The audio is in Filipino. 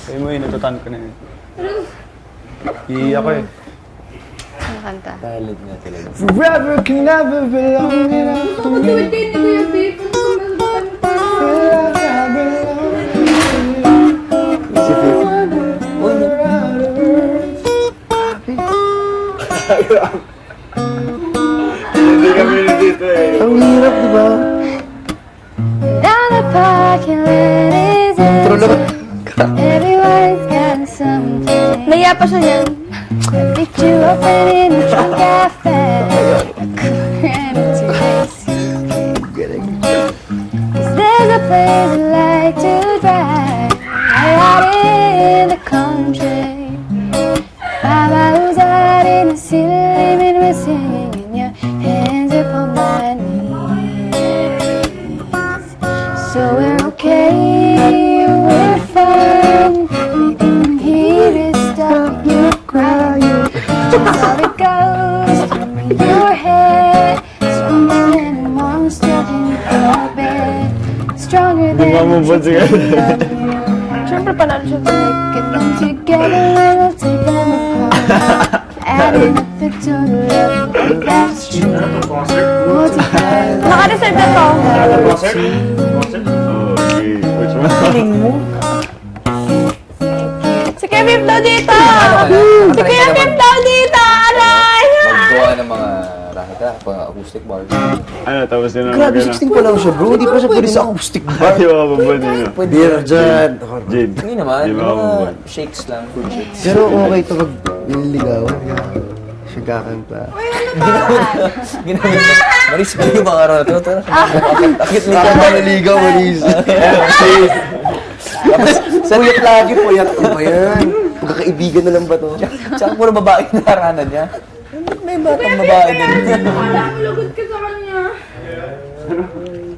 Sabi mo yun, natutan ko na yun. Iiyak ko eh. Ang kanta. Talent nga talaga. Forever can never belong in a Bakit kayo ni Kuya Babe? Hindi kami dito eh. Ang hirap, di ba? Down the parking lot is everyone's got something. Naiya pa siya niyan. I picked you up and in the drunk cafe. I couldn't erase you. 'Cause there's a place I like to drive. I out in the country. Mama who's out in the city limit, we're singing and your hands upon my knees. So we're okay, we're fine. We didn't hear it stop you crying. That's how it goes in your head. Stronger than a monster in your bed. Stronger than a chicken on you. Siyempre panalo siya. Get them together and we'll take them apart. Adding up the total of that's true. Multiply. Naka-reserve na to. Okay, which one? Galing mo. Si Kevin daw dito! Si Kevin daw dito! Aray! Maggawa ng mga rahita, pang-acoustic bar. Ano, tapos yun ang Grabe, 16 pa lang siya, bro. Hindi pa siya pwede sa acoustic bar. Di ba babban yun? Pwede na dyan. Jade. Hindi naman, Di ba mga babban? shakes lang, food shakes. Pero okay ito pag nililigawan. Siya kakanta. Ginamit mo. Maris, pwede yung mga araw na ito. Akit ni Ako ba naligaw, Maris? Puyat lagi, puyat. Ano ba yan? Pagkakaibigan na lang ba to? Tsaka puro babae na haranan niya. May batang babae din. Alam mo